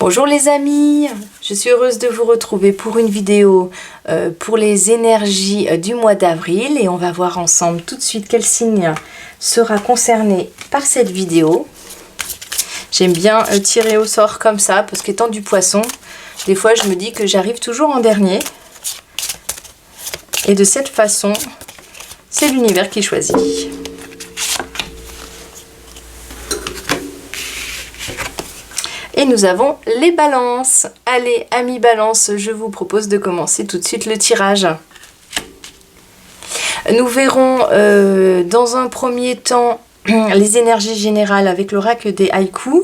Bonjour les amis, je suis heureuse de vous retrouver pour une vidéo pour les énergies du mois d'avril et on va voir ensemble tout de suite quel signe sera concerné par cette vidéo. J'aime bien tirer au sort comme ça parce qu'étant du poisson, des fois je me dis que j'arrive toujours en dernier et de cette façon, c'est l'univers qui choisit. Et nous avons les balances. Allez, amis balance, je vous propose de commencer tout de suite le tirage. Nous verrons dans un premier temps les énergies générales avec l'oracle des haïkus.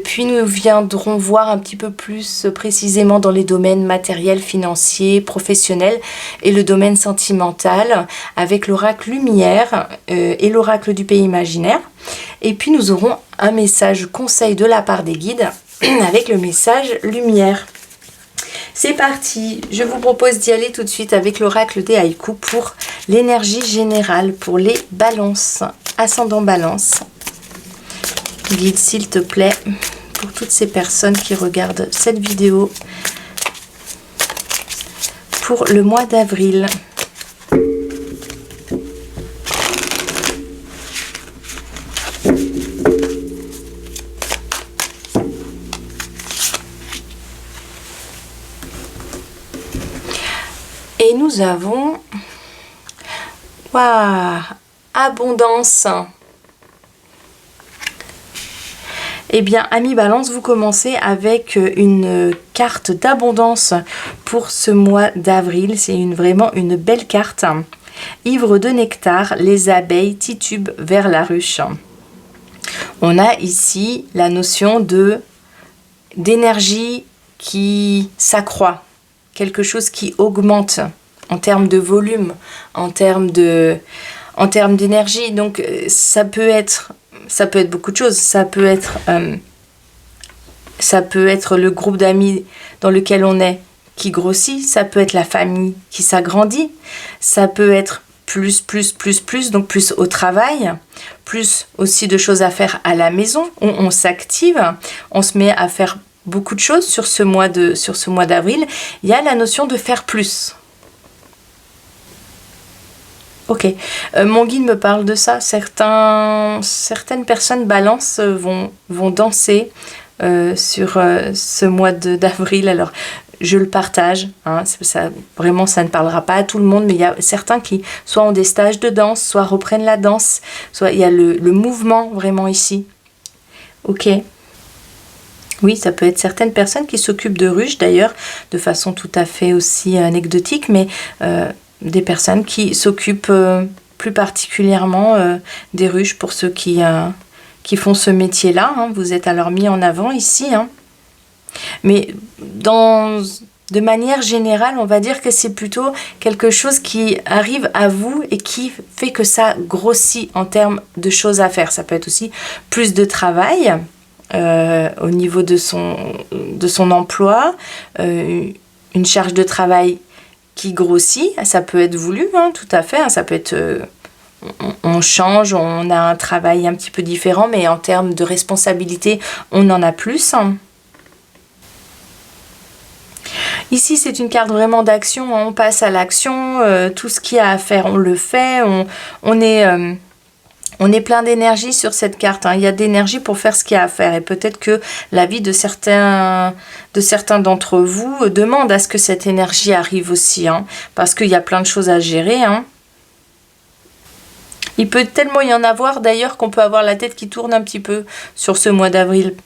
Puis nous viendrons voir un petit peu plus précisément dans les domaines matériels, financiers, professionnels et le domaine sentimental avec l'oracle lumière et l'oracle du pays imaginaire. Et puis nous aurons un message conseil de la part des guides avec le message lumière. C'est parti, je vous propose d'y aller tout de suite avec l'oracle des haïkus pour l'énergie générale, pour les balances, ascendant balance. Guide s'il te plaît, pour toutes ces personnes qui regardent cette vidéo pour le mois d'avril. Et nous avons, waouh, abondance. Eh bien, amis balance, vous commencez avec une carte d'abondance pour ce mois d'avril. C'est vraiment une belle carte. Ivre de nectar, les abeilles titubent vers la ruche. On a ici la notion d'énergie qui s'accroît. Quelque chose qui augmente en termes de volume, en termes d'énergie. Donc ça peut être beaucoup de choses. Ça peut être le groupe d'amis dans lequel on est qui grossit. Ça peut être la famille qui s'agrandit. Ça peut être plus, donc plus au travail, plus aussi de choses à faire à la maison. On s'active, on se met à faire beaucoup de choses sur ce mois d'avril. Il y a la notion de faire plus. Ok, mon guide me parle de ça. Certaines personnes balance vont danser sur ce mois d'avril. Alors, je le partage. Hein, vraiment, ça ne parlera pas à tout le monde, mais il y a certains qui soit ont des stages de danse, soit reprennent la danse, soit il y a le mouvement vraiment ici. Ok. Oui, ça peut être certaines personnes qui s'occupent de ruches, d'ailleurs, de façon tout à fait aussi anecdotique, mais des personnes qui s'occupent plus particulièrement des ruches pour ceux qui font ce métier-là. Hein. Vous êtes alors mis en avant ici. Hein. Mais de manière générale, on va dire que c'est plutôt quelque chose qui arrive à vous et qui fait que ça grossit en termes de choses à faire. Ça peut être aussi plus de travail. Au niveau de son emploi, une charge de travail qui grossit, ça peut être voulu, hein, tout à fait, hein, ça peut être, on change, on a un travail un petit peu différent, mais en termes de responsabilité, on en a plus. Hein. Ici, c'est une carte vraiment d'action, on passe à l'action, tout ce qu'il y a à faire, on le fait, on est plein d'énergie sur cette carte. Hein. Il y a d'énergie pour faire ce qu'il y a à faire. Et peut-être que la vie de certains d'entre vous demande à ce que cette énergie arrive aussi. Hein, parce qu'il y a plein de choses à gérer. Hein. Il peut tellement y en avoir d'ailleurs qu'on peut avoir la tête qui tourne un petit peu sur ce mois d'avril.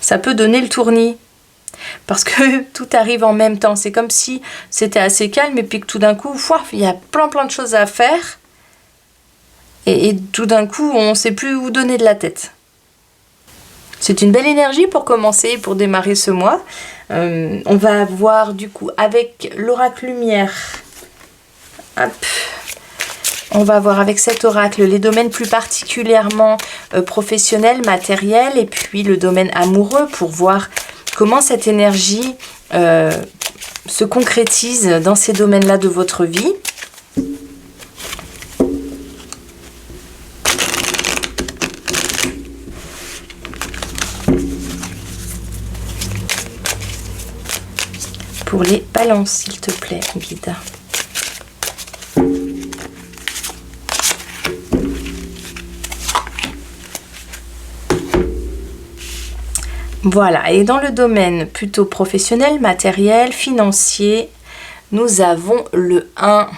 Ça peut donner le tournis. Parce que tout arrive en même temps. C'est comme si c'était assez calme et puis que tout d'un coup, il y a plein de choses à faire. Et tout d'un coup, on ne sait plus où donner de la tête. C'est une belle énergie pour commencer, pour démarrer ce mois. On va voir du coup avec l'oracle lumière. Hop. On va voir avec cet oracle les domaines plus particulièrement professionnels, matériels, et puis le domaine amoureux pour voir comment cette énergie se concrétise dans ces domaines-là de votre vie. pour les balances, s'il te plaît, guide. Voilà, et dans le domaine plutôt professionnel, matériel, financier, nous avons le 1,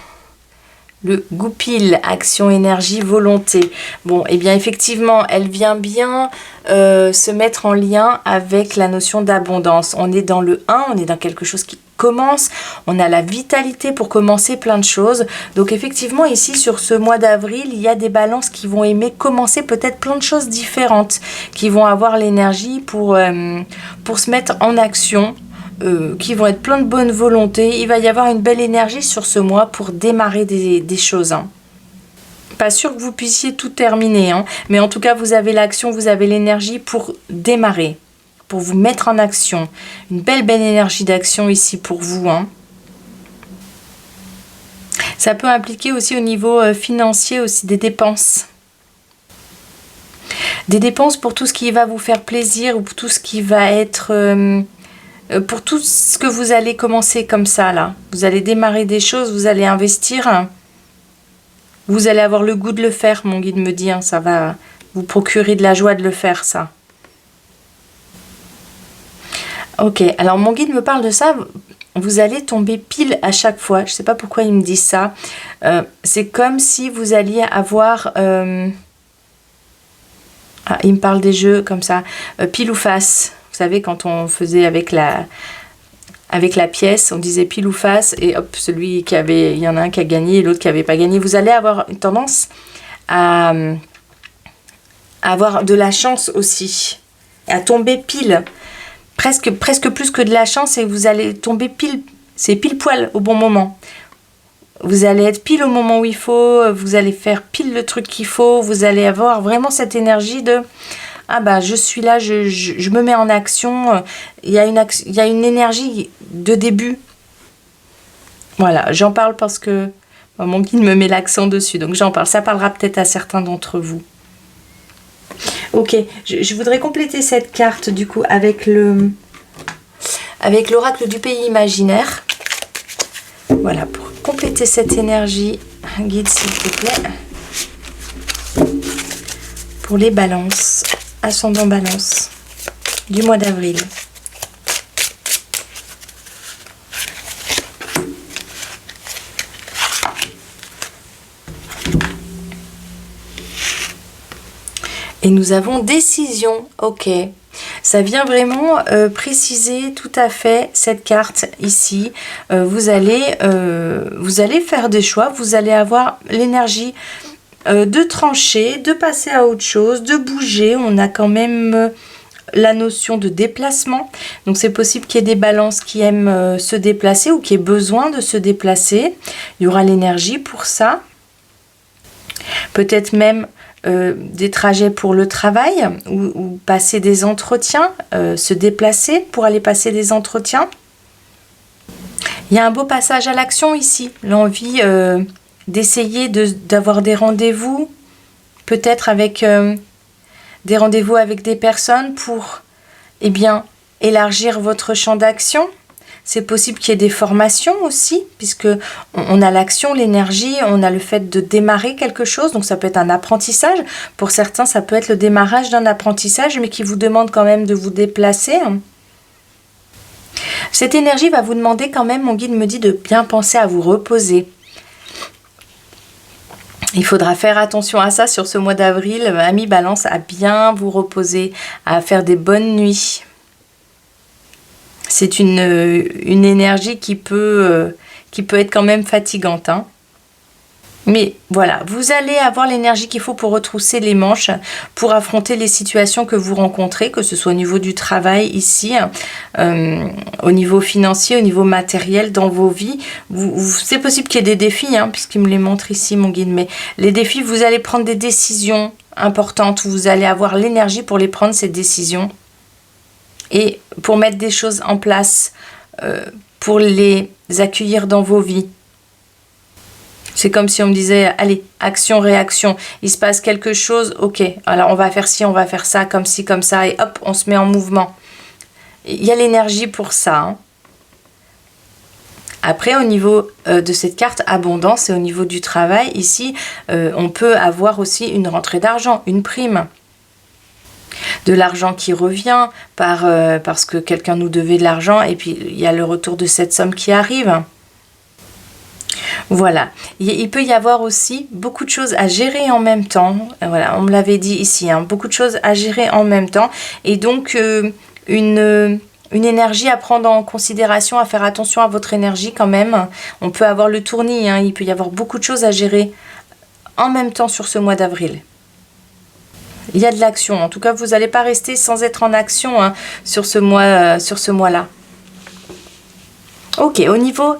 le goupil, action, énergie, volonté. Bon, et bien effectivement, elle vient bien se mettre en lien avec la notion d'abondance. On est dans le 1, on est dans quelque chose qui commence, on a la vitalité pour commencer plein de choses. Donc effectivement, ici, sur ce mois d'avril, il y a des balances qui vont aimer commencer peut-être plein de choses différentes, qui vont avoir l'énergie pour se mettre en action, qui vont être plein de bonne volonté. Il va y avoir une belle énergie sur ce mois pour démarrer des choses. Hein. Pas sûr que vous puissiez tout terminer, hein, mais en tout cas, vous avez l'action, vous avez l'énergie pour démarrer, pour vous mettre en action. Une belle énergie d'action ici pour vous. Hein. Ça peut impliquer aussi au niveau financier aussi des dépenses. Des dépenses pour tout ce qui va vous faire plaisir ou pour tout ce qui va être... pour tout ce que vous allez commencer comme ça, là. Vous allez démarrer des choses, vous allez investir. Vous allez avoir le goût de le faire, mon guide me dit. Hein, ça va vous procurer de la joie de le faire, ça. Ok, alors mon guide me parle de ça. Vous allez tomber pile à chaque fois. Je ne sais pas pourquoi il me dit ça. C'est comme si vous alliez avoir... Ah, il me parle des jeux comme ça. Pile ou face. Vous savez, quand on faisait avec la pièce, on disait pile ou face. Et hop, celui qui avait... Il y en a un qui a gagné et l'autre qui n'avait pas gagné. Vous allez avoir une tendance à avoir de la chance aussi. À tomber pile. Presque plus que de la chance, et vous allez tomber pile, c'est pile poil au bon moment. Vous allez être pile au moment où il faut, vous allez faire pile le truc qu'il faut, vous allez avoir vraiment cette énergie de « Ah bah je suis là, je me mets en action », il y a une énergie de début. Voilà, j'en parle parce que mon guide me met l'accent dessus, donc j'en parle. Ça parlera peut-être à certains d'entre vous. Ok, je voudrais compléter cette carte du coup avec l'oracle du pays imaginaire. Voilà, pour compléter cette énergie, guide s'il te plaît. Pour les balances, ascendant balance du mois d'avril. Et nous avons décision, ok. Ça vient vraiment préciser tout à fait cette carte ici. Vous allez faire des choix, vous allez avoir l'énergie de trancher, de passer à autre chose, de bouger. On a quand même la notion de déplacement. Donc c'est possible qu'il y ait des balances qui aiment se déplacer ou qui aient besoin de se déplacer. Il y aura l'énergie pour ça. Peut-être même des trajets pour le travail ou passer des entretiens, se déplacer pour aller passer des entretiens. Il y a un beau passage à l'action ici, l'envie d'essayer d'avoir des rendez-vous, peut-être avec des rendez-vous avec des personnes pour élargir votre champ d'action. C'est possible qu'il y ait des formations aussi, puisque on a l'action, l'énergie, on a le fait de démarrer quelque chose, donc ça peut être un apprentissage. Pour certains, ça peut être le démarrage d'un apprentissage, mais qui vous demande quand même de vous déplacer. Cette énergie va vous demander quand même, mon guide me dit, de bien penser à vous reposer. Il faudra faire attention à ça sur ce mois d'avril, ami Balance, à bien vous reposer, à faire des bonnes nuits. C'est une énergie qui peut être quand même fatigante. Hein. Mais voilà, vous allez avoir l'énergie qu'il faut pour retrousser les manches, pour affronter les situations que vous rencontrez, que ce soit au niveau du travail ici, au niveau financier, au niveau matériel dans vos vies. C'est possible qu'il y ait des défis, hein, puisqu'il me les montre ici, mon guide. Mais les défis, vous allez prendre des décisions importantes. Vous allez avoir l'énergie pour les prendre, ces décisions. Et pour mettre des choses en place, pour les accueillir dans vos vies. C'est comme si on me disait, allez, action, réaction. Il se passe quelque chose, ok. Alors on va faire ci, on va faire ça, comme ci, comme ça. Et hop, on se met en mouvement. Il y a l'énergie pour ça. Hein. Après, au niveau de cette carte abondance et au niveau du travail, ici, on peut avoir aussi une rentrée d'argent, une prime. De l'argent qui revient parce que quelqu'un nous devait de l'argent et puis il y a le retour de cette somme qui arrive. Voilà, il peut y avoir aussi beaucoup de choses à gérer en même temps. Voilà, on me l'avait dit ici, hein, beaucoup de choses à gérer en même temps. Et donc, une énergie à prendre en considération, à faire attention à votre énergie quand même. On peut avoir le tournis, hein, il peut y avoir beaucoup de choses à gérer en même temps sur ce mois d'avril. Il y a de l'action. En tout cas, vous n'allez pas rester sans être en action hein, sur ce mois-là. Ok, au niveau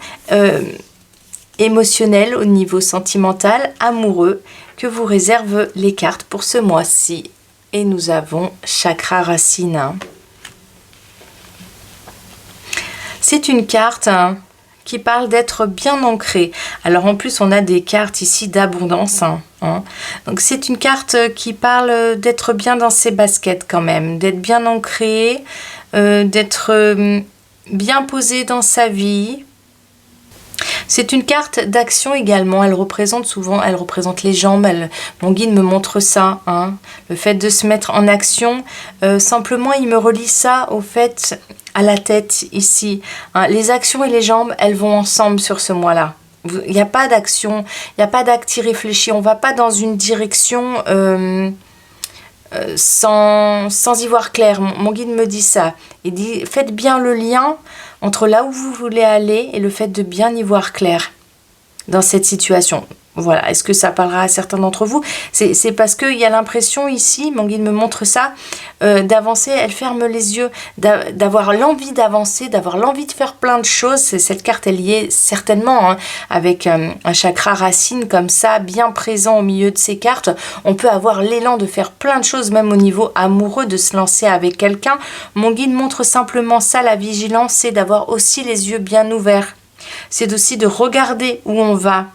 émotionnel, au niveau sentimental, amoureux, que vous réservent les cartes pour ce mois-ci. Et nous avons Chakra Racine. C'est une carte qui parle d'être bien ancré. Alors en plus, on a des cartes ici d'abondance. Donc c'est une carte qui parle d'être bien dans ses baskets quand même, d'être bien ancré, d'être bien posé dans sa vie. C'est une carte d'action également, elle représente les jambes, mon guide me montre ça, hein. Le fait de se mettre en action, simplement il me relie ça au fait à la tête ici, hein. Les actions et les jambes, elles vont ensemble sur ce mois-là. Il n'y a pas d'action, il n'y a pas d'acte irréfléchi, on ne va pas dans une direction sans y voir clair. Mon guide me dit ça, il dit faites bien le lien entre là où vous voulez aller et le fait de bien y voir clair dans cette situation. Voilà, est-ce que ça parlera à certains d'entre vous? C'est parce qu'il y a l'impression ici, mon guide me montre ça, d'avancer, elle ferme les yeux, d'avoir l'envie d'avancer, d'avoir l'envie de faire plein de choses. Cette carte est liée certainement hein, avec un chakra racine comme ça, bien présent au milieu de ces cartes. On peut avoir l'élan de faire plein de choses, même au niveau amoureux, de se lancer avec quelqu'un. Mon guide montre simplement ça, la vigilance, c'est d'avoir aussi les yeux bien ouverts. C'est aussi de regarder où on va.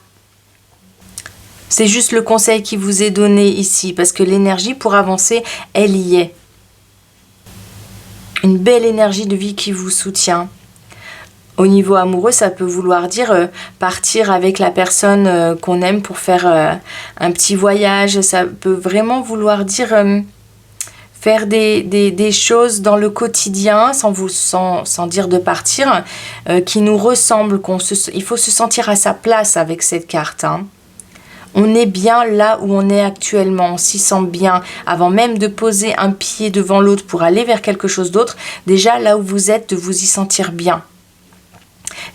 C'est juste le conseil qui vous est donné ici, parce que l'énergie pour avancer, elle y est. Une belle énergie de vie qui vous soutient. Au niveau amoureux, ça peut vouloir dire partir avec la personne qu'on aime pour faire un petit voyage. Ça peut vraiment vouloir dire faire des choses dans le quotidien, sans dire de partir, qui nous ressemblent. Il faut se sentir à sa place avec cette carte, hein. On est bien là où on est actuellement, on s'y sent bien. Avant même de poser un pied devant l'autre pour aller vers quelque chose d'autre, déjà là où vous êtes, de vous y sentir bien.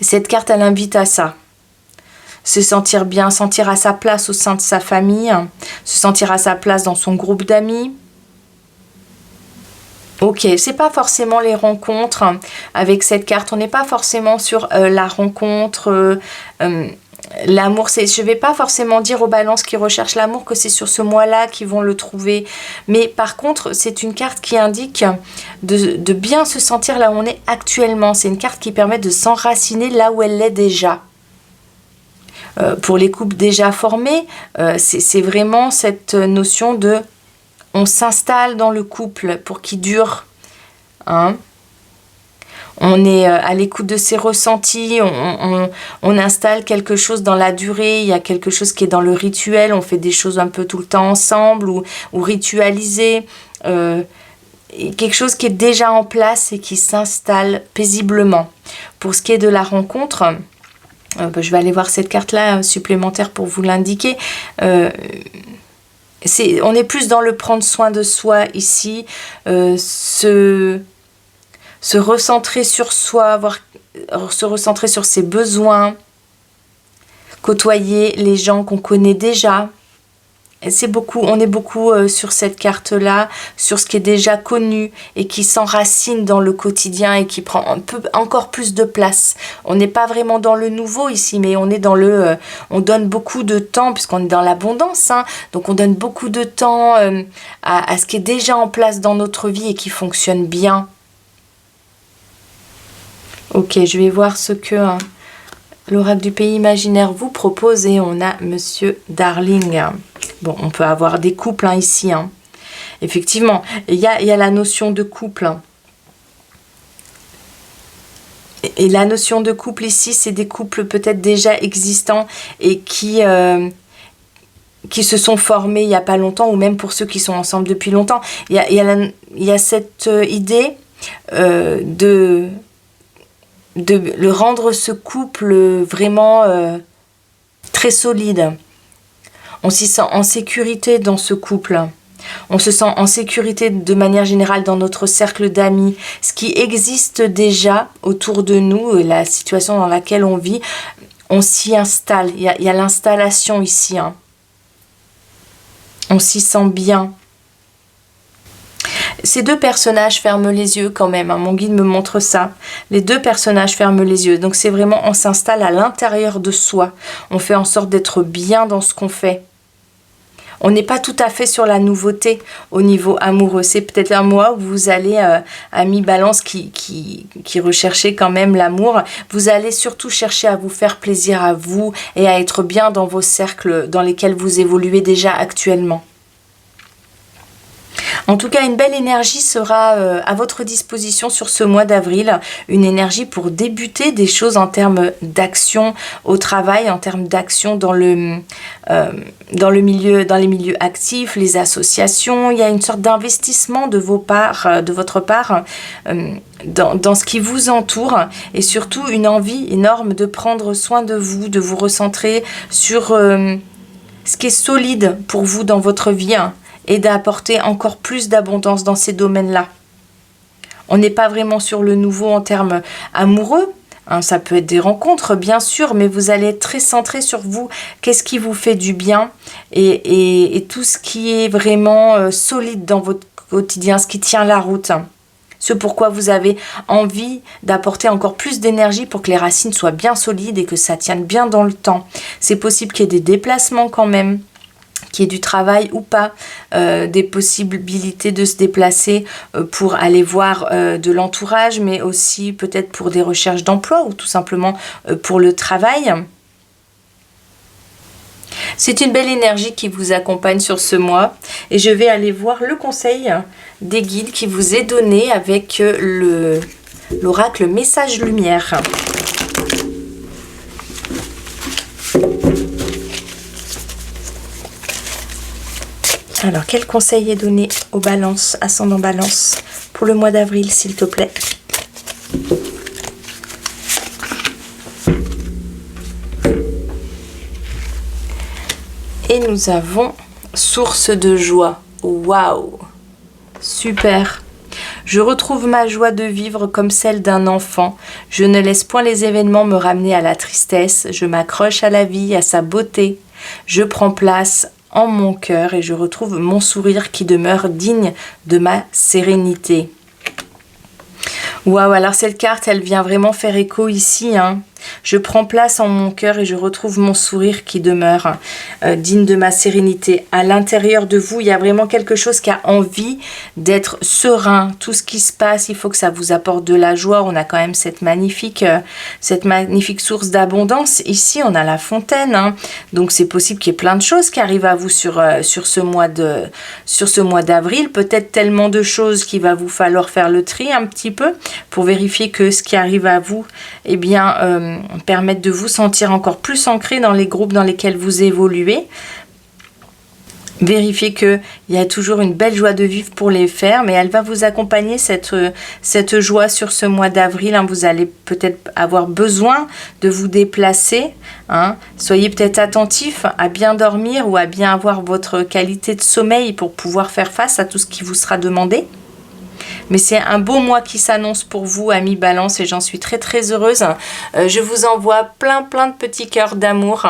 Cette carte, elle invite à ça. Se sentir bien, sentir à sa place au sein de sa famille, se sentir à sa place dans son groupe d'amis. Ok, c'est pas forcément les rencontres avec cette carte, on n'est pas forcément sur la rencontre... L'amour, je ne vais pas forcément dire aux balances qui recherchent l'amour que c'est sur ce mois-là qu'ils vont le trouver. Mais par contre, c'est une carte qui indique de bien se sentir là où on est actuellement. C'est une carte qui permet de s'enraciner là où elle est déjà. Pour les couples déjà formés, c'est vraiment cette notion de on s'installe dans le couple pour qu'il dure. Hein? On est à l'écoute de ses ressentis, on installe quelque chose dans la durée, il y a quelque chose qui est dans le rituel, on fait des choses un peu tout le temps ensemble ou ritualisé, quelque chose qui est déjà en place et qui s'installe paisiblement. Pour ce qui est de la rencontre, je vais aller voir cette carte-là supplémentaire pour vous l'indiquer. On est plus dans le prendre soin de soi ici, se recentrer sur soi, se recentrer sur ses besoins, côtoyer les gens qu'on connaît déjà. On est beaucoup sur cette carte-là, sur ce qui est déjà connu et qui s'enracine dans le quotidien et qui prend encore plus de place. On n'est pas vraiment dans le nouveau ici, mais on est dans on donne beaucoup de temps, puisqu'on est dans l'abondance, hein, donc on donne beaucoup de temps à ce qui est déjà en place dans notre vie et qui fonctionne bien. Ok, je vais voir ce que l'oracle du pays imaginaire vous propose et on a Monsieur Darling. Bon, on peut avoir des couples hein, ici. Hein. Effectivement, il y a la notion de couple. Hein. Et la notion de couple ici, c'est des couples peut-être déjà existants et qui se sont formés il n'y a pas longtemps, ou même pour ceux qui sont ensemble depuis longtemps. Il y a cette idée de le rendre ce couple vraiment très solide. On s'y sent en sécurité dans ce couple. On se sent en sécurité de manière générale dans notre cercle d'amis. Ce qui existe déjà autour de nous, la situation dans laquelle on vit, on s'y installe. Il y a l'installation ici. Hein. On s'y sent bien. Ces deux personnages ferment les yeux quand même. Hein. Mon guide me montre ça. Les deux personnages ferment les yeux. Donc c'est vraiment, on s'installe à l'intérieur de soi. On fait en sorte d'être bien dans ce qu'on fait. On n'est pas tout à fait sur la nouveauté au niveau amoureux. C'est peut-être un mois où vous allez, amis balance qui recherchez quand même l'amour, vous allez surtout chercher à vous faire plaisir à vous et à être bien dans vos cercles dans lesquels vous évoluez déjà actuellement. En tout cas, une belle énergie sera à votre disposition sur ce mois d'avril. Une énergie pour débuter des choses en termes d'action au travail, en termes d'action dans les milieux actifs, les associations. Il y a une sorte d'investissement de votre part dans ce qui vous entoure, et surtout une envie énorme de prendre soin de vous recentrer sur ce qui est solide pour vous dans votre vie, hein, et d'apporter encore plus d'abondance dans ces domaines-là. On n'est pas vraiment sur le nouveau en termes amoureux, hein, ça peut être des rencontres bien sûr, mais vous allez être très centré sur vous, qu'est-ce qui vous fait du bien, et tout ce qui est vraiment solide dans votre quotidien, ce qui tient la route. Ce pourquoi vous avez envie d'apporter encore plus d'énergie pour que les racines soient bien solides et que ça tienne bien dans le temps. C'est possible qu'il y ait des déplacements quand même, qu'il y ait du travail ou pas, des possibilités de se déplacer pour aller voir de l'entourage, mais aussi peut-être pour des recherches d'emploi ou tout simplement pour le travail. C'est une belle énergie qui vous accompagne sur ce mois, et je vais aller voir le conseil des guides qui vous est donné avec l'oracle Message Lumière. Alors, quel conseil est donné aux balances, ascendant balance, pour le mois d'avril, s'il te plaît? Et nous avons source de joie. Waouh! Super! Je retrouve ma joie de vivre comme celle d'un enfant. Je ne laisse point les événements me ramener à la tristesse. Je m'accroche à la vie, à sa beauté. Je prends place en mon cœur et je retrouve mon sourire qui demeure digne de ma sérénité. Waouh, alors cette carte, elle vient vraiment faire écho ici, hein. Je prends place en mon cœur et je retrouve mon sourire qui demeure digne de ma sérénité. À l'intérieur de vous, il y a vraiment quelque chose qui a envie d'être serein. Tout ce qui se passe, il faut que ça vous apporte de la joie. On a quand même cette magnifique source d'abondance. Ici, on a la fontaine, hein. Donc c'est possible qu'il y ait plein de choses qui arrivent à vous sur ce mois d'avril. Peut-être tellement de choses qu'il va vous falloir faire le tri un petit peu pour vérifier que ce qui arrive à vous, eh bien, permettre de vous sentir encore plus ancré dans les groupes dans lesquels vous évoluez. Vérifiez qu'il y a toujours une belle joie de vivre pour les faire, mais elle va vous accompagner cette joie sur ce mois d'avril, hein. Vous allez peut-être avoir besoin de vous déplacer, hein. Soyez peut-être attentif à bien dormir ou à bien avoir votre qualité de sommeil pour pouvoir faire face à tout ce qui vous sera demandé. Mais c'est un beau mois qui s'annonce pour vous, amis Balance, et j'en suis très très heureuse. Je vous envoie plein de petits cœurs d'amour.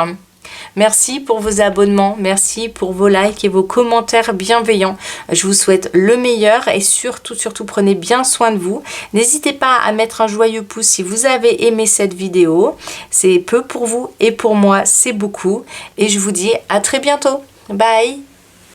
Merci pour vos abonnements, merci pour vos likes et vos commentaires bienveillants. Je vous souhaite le meilleur et surtout prenez bien soin de vous. N'hésitez pas à mettre un joyeux pouce si vous avez aimé cette vidéo. C'est peu pour vous et pour moi, c'est beaucoup. Et je vous dis à très bientôt. Bye!